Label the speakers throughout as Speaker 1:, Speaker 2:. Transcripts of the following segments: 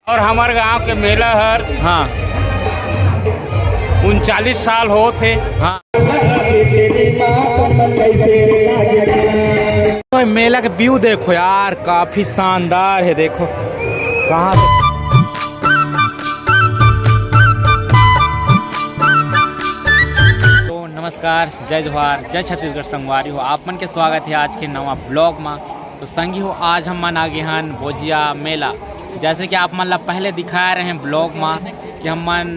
Speaker 1: और हमारे गांव के मेला हर
Speaker 2: हाँ
Speaker 1: 39 साल हो थे।
Speaker 2: हाँ तो मेला के व्यू देखो यार, काफी शानदार है। देखो कहाँ तो नमस्कार, जय जोहार, जय छत्तीसगढ़ संगवारी हो। आप मन के स्वागत है आज के नवा ब्लॉग में। तो संगी हो, आज हम मन आगे हन भोजिया मेला। जैसे कि आप मन ला पहले दिखा रहे हैं ब्लॉग में कि हम मन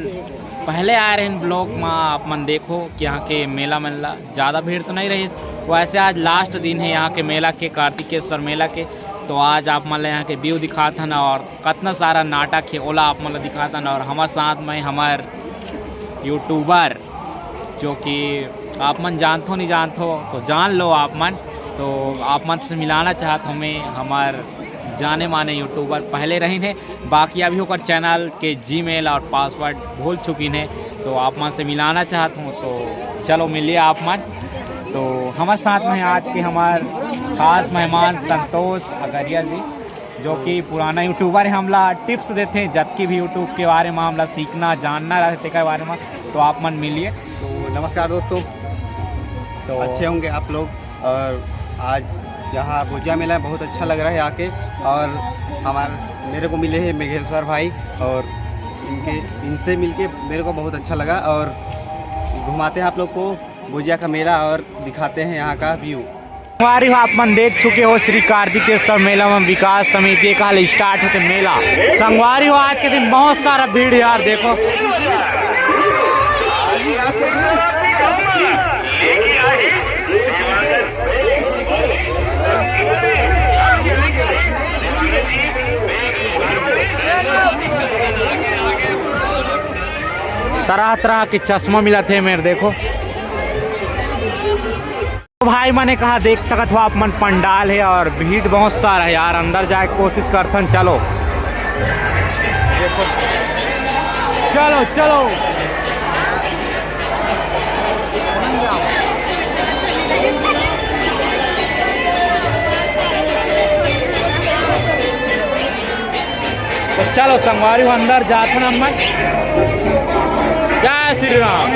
Speaker 2: पहले आ रहे हैं ब्लॉग में। आप मन देखो कि यहाँ के मेला ला ज़्यादा भीड़ तो नहीं रही। वैसे आज लास्ट दिन है यहाँ के मेला के, कार्तिकेश्वर मेला के। तो आज आप मन यहाँ के व्यू दिखाता न और कितना सारा नाटक है ओला आप मन दिखाता न। और हमारे साथ में हमार यूट्यूबर जो कि आप मन जानते हो नहीं जानते हो तो जान लो आप मन। तो आप मन से मिलाना चाहते हमें हमार जाने माने यूट्यूबर पहले रही हैं, बाकी अभी होकर चैनल के जीमेल और पासवर्ड भूल चुकी हैं। तो आप मन से मिलाना चाहता हूँ तो चलो मिलिए आप मन। तो हमारे साथ में आज के हमारे ख़ास मेहमान संतोष अगरिया जी, जो कि पुराना यूट्यूबर है। हमला टिप्स देते हैं जबकि भी यूट्यूब के बारे में हमला सीखना जानना रहते के बारे में। तो आप मन मिलिए।
Speaker 3: तो नमस्कार दोस्तों,
Speaker 2: तो
Speaker 3: अच्छे होंगे आप लोग। और आज यहाँ भोजिया मेला बहुत अच्छा लग रहा है आके। और मेरे को मिले हैं मेघेश्वर भाई, और इनसे मिलके मेरे को बहुत अच्छा लगा। और घुमाते हैं आप लोग को भोजिया का मेला और दिखाते हैं यहाँ का व्यू।
Speaker 2: हमारी आप मन देख चुके हो श्री कार्तिकेश्वर मेला में विकास समिति का स्टार्ट होते मेला। संगवारी हो, आज के दिन बहुत सारा भीड़ यार। देखो तरह तरह के चश्मा मिला थे मेरे। देखो तो भाई मैंने कहा देख सकत हो आप मन, पंडाल है और भीड़ बहुत सारा है यार। अंदर जाए कोशिश करथन। चलो देखो, चलो चलो तो चलो संगवारी हो अंदर जाथन अम्मन। जय श्री राम।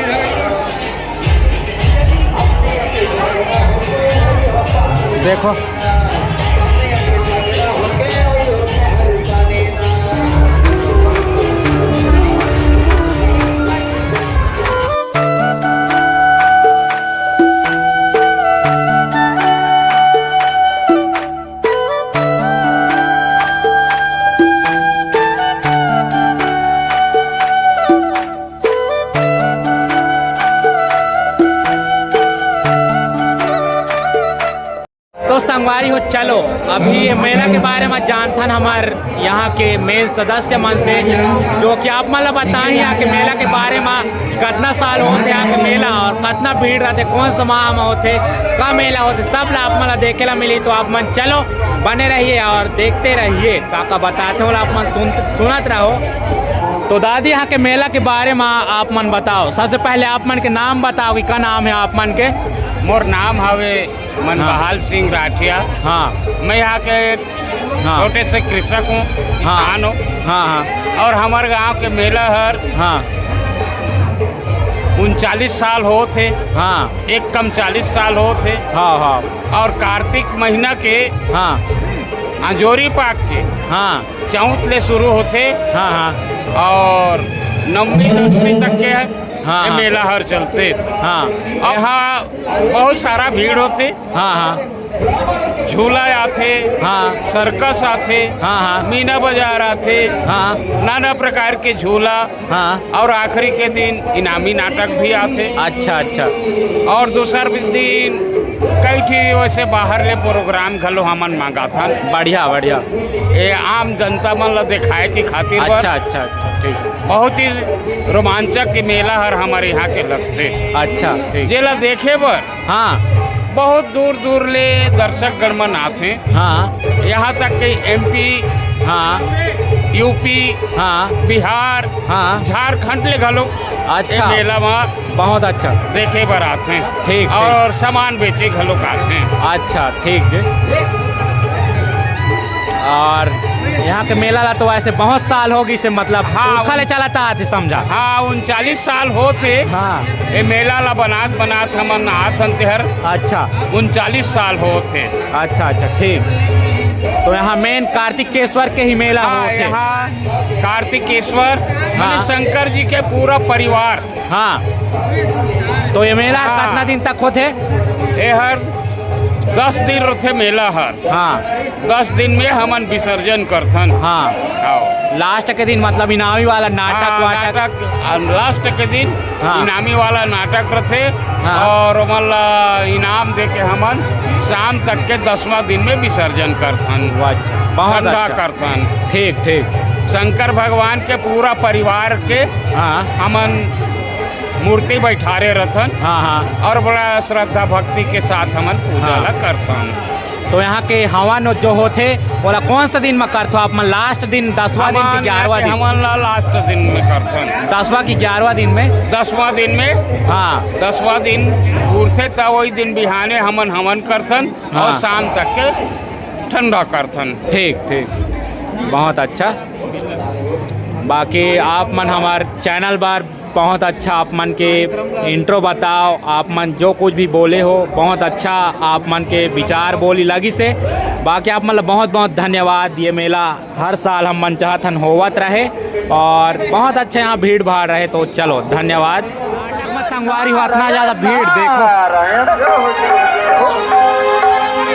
Speaker 2: देखो संगवारी हो, चलो अभी ये मेला के बारे में जानथन हमार यहाँ के मेन सदस्य मन से, जो कि आप मतलब बताएं यहाँ के मेला के बारे में। कितना साल होते यहाँ के मेला और कितना भीड़ रहते, कौन सा माह में होते, का मेला होते, सब ला आप मतलब देखे ला मिली। तो आप मन चलो बने रहिए और देखते रहिए काका बताते हो, आप मन सुनत रहो। तो दादी यहाँ के मेला के बारे में आप मन बताओ। सबसे पहले आप मन के नाम बताओ कि क्या नाम है आप मन के।
Speaker 1: मोर नाम हवे मनबहाल सिंह राठिया।
Speaker 2: हाँ,
Speaker 1: मैं यहाँ के छोटे से कृषक हूँ, किसान हूँ।
Speaker 2: हाँ हाँ।
Speaker 1: और हमारे गांव के मेला हर
Speaker 2: हाँ
Speaker 1: 39 साल हो थे।
Speaker 2: हाँ,
Speaker 1: एक कम 40 साल हो थे।
Speaker 2: हाँ हाँ।
Speaker 1: और कार्तिक महीना के
Speaker 2: हाँ
Speaker 1: अंजोरी पाक के
Speaker 2: हाँ
Speaker 1: चौथ ले शुरू होते।
Speaker 2: हाँ हाँ।
Speaker 1: और 9वीं 10वीं तक के
Speaker 2: हाँ,
Speaker 1: ये मेला हर चलते।
Speaker 2: हाँ,
Speaker 1: यहाँ बहुत सारा भीड़ होते।
Speaker 2: हाँ हाँ।
Speaker 1: झूला आते,
Speaker 2: हाँ,
Speaker 1: सर्कस आते,
Speaker 2: हाँ हाँ,
Speaker 1: मीना बाजार आते,
Speaker 2: हाँ,
Speaker 1: नाना प्रकार के झूला।
Speaker 2: हाँ।
Speaker 1: और आखिरी के दिन इनामी नाटक भी आते।
Speaker 2: अच्छा अच्छा।
Speaker 1: और दूसर दिन कई थी वैसे बाहर ले प्रोग्राम घलो हमन मांगा था।
Speaker 2: बढ़िया बढ़िया।
Speaker 1: ये आम जनता मन ला दिखाए की खातिर।
Speaker 2: अच्छा अच्छा अच्छा, ठीक।
Speaker 1: बहुत ही रोमांचक के मेला हर हमारे यहाँ के लगते।
Speaker 2: अच्छा, ठीक।
Speaker 1: जेला देखे बर
Speaker 2: हाँ
Speaker 1: बहुत दूर दूर ले दर्शक गणमन आते।
Speaker 2: हाँ,
Speaker 1: यहाँ तक कि MP,
Speaker 2: हाँ,
Speaker 1: यूपी,
Speaker 2: हाँ,
Speaker 1: बिहार,
Speaker 2: हाँ,
Speaker 1: झारखंड ले घलो
Speaker 2: अच्छा,
Speaker 1: मेला में
Speaker 2: बहुत अच्छा
Speaker 1: देखे बर आते हैं।
Speaker 2: ठीक।
Speaker 1: और सामान बेचे घलो आते हैं।
Speaker 2: अच्छा, ठीक जी। और यहाँ के मेला ला तो ऐसे बहुत साल होगी से मतलब
Speaker 1: हाँ,
Speaker 2: खाले चलाता आते समझा।
Speaker 1: हाँ 39 साल होते
Speaker 2: हाँ
Speaker 1: ये मेला ला बनात हमन नहात हन तेहर
Speaker 2: अच्छा
Speaker 1: 39 साल होते।
Speaker 2: अच्छा अच्छा ठीक। तो यहाँ मेन कार्तिकेश्वर के ही मेला
Speaker 1: हाँ
Speaker 2: होते।
Speaker 1: यहाँ कार्तिकेश्वर
Speaker 2: हाँ।
Speaker 1: शंकर जी के पूरा परिवार।
Speaker 2: हाँ तो ये मेला
Speaker 1: हाँ।
Speaker 2: कितना दिन तक होते?
Speaker 1: ये हर 10 दिन रहते मेला हर।
Speaker 2: हाँ
Speaker 1: 10 दिन में हमन विसर्जन करथन।
Speaker 2: हाँ
Speaker 1: आओ।
Speaker 2: लास्ट के दिन मतलब इनामी वाला नाटक
Speaker 1: हाँ,
Speaker 2: वाटक।
Speaker 1: नाटक लास्ट के दिन
Speaker 2: हाँ।
Speaker 1: इनामी वाला नाटक रहते।
Speaker 2: हाँ।
Speaker 1: और मतलब इनाम दे के हमन शाम तक के 10वां दिन में विसर्जन करथन।
Speaker 2: अच्छा बहुत
Speaker 1: ठंडा
Speaker 2: अच्छा
Speaker 1: करथन।
Speaker 2: ठीक ठीक।
Speaker 1: शंकर भगवान के पूरा परिवार के
Speaker 2: हाँ
Speaker 1: हमन मूर्ति बैठारे रहथन।
Speaker 2: हाँ हाँ
Speaker 1: और बड़ा श्रद्धा भक्ति के साथ हमन पूजा
Speaker 2: हाँ।
Speaker 1: ला करथन।
Speaker 2: तो यहाँ के हवन जो होते बोला कौन सा दिन में करते हो आप? लास्ट दिन 10वां दिन की 11वां दिन?
Speaker 1: हमन ला लास्ट दिन में करथन।
Speaker 2: 10वां की 11वां दिन में?
Speaker 1: 10वां दिन में।
Speaker 2: हाँ
Speaker 1: 10वां दिन उठते तब वही दिन बिहाने हमन हवन करथन।
Speaker 2: हाँ।
Speaker 1: और शाम तक के ठंडा करथन।
Speaker 2: ठीक ठीक बहुत अच्छा। बाकी आप मन हमारे चैनल बार बहुत अच्छा आप मन के इंट्रो बताओ। आप मन जो कुछ भी बोले हो बहुत अच्छा आप मन के विचार बोली लगी से। बाकी आप मतलब बहुत बहुत धन्यवाद। ये मेला हर साल हम मन चाहतन होवत रहे और बहुत अच्छा यहाँ भीड़ भाड़ रहे। तो चलो धन्यवाद। नाटक में संगवारी हो इतना ज़्यादा भीड़ देखो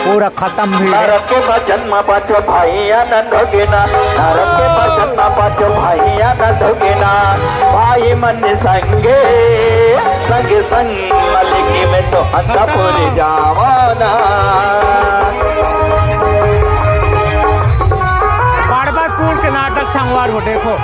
Speaker 2: पूरा खत्म भीड़ है।
Speaker 4: नरक के जन्म पाचो भाई आनंद होगेना। नरक के जन्म पाचो भाई आनंद होगेना। भाई मन संगे संगे संग मलिकी में तो अंतपुर जावाना।
Speaker 2: बड़बड़पुर के नाटक संगवार हो देखो।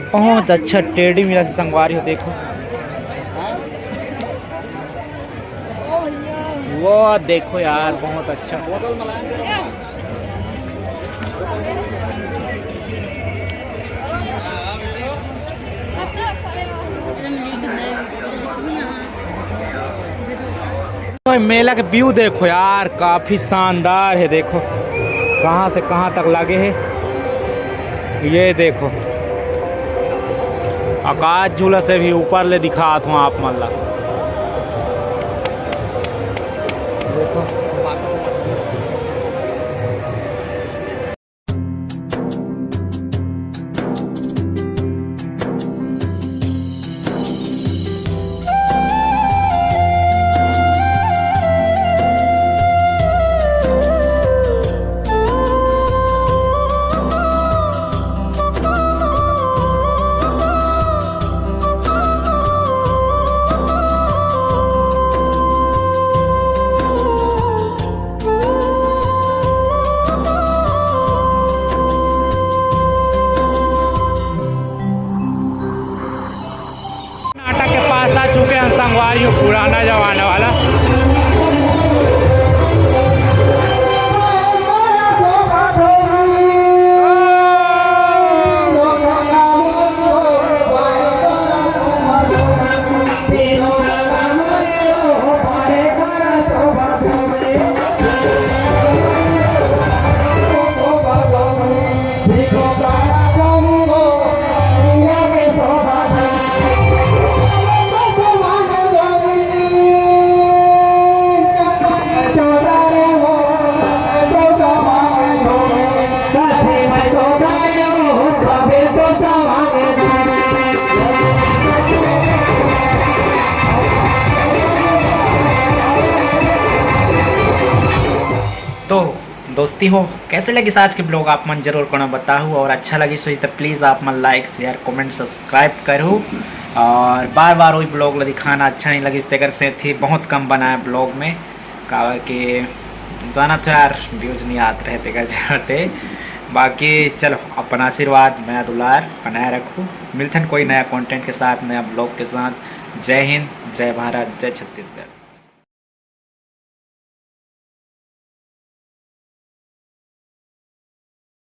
Speaker 2: बहुत अच्छा टेढ़ी मिला संगवारी हो देखो। वो देखो यार बहुत अच्छा। मेला के व्यू देखो यार काफी शानदार है। देखो कहाँ से कहाँ तक लगे है। ये देखो आकाश झूला से भी ऊपर ले दिखाता हूँ आप मतलब देखो। संगवारी हो पुराना जमाना वाला। दोस्ती हो। कैसे लगी आज के ब्लॉग आप मन जरूर को बताओ, और अच्छा लगी सो तो प्लीज़ आप मन लाइक शेयर कमेंट सब्सक्राइब करो। और बार बार वही ब्लॉग दिखाना अच्छा नहीं लगी, इस से थी बहुत कम बनाया ब्लॉग में, कहा कि जाना तो यार व्यूज नहीं आते रहते कर जाते। बाकी चलो अपना आशीर्वाद नया दुलार बनाए रखो, मिलते हैं कोई नया कंटेंट के साथ, नया ब्लॉग के साथ। जय हिंद, जय भारत, जय छत्तीसगढ़।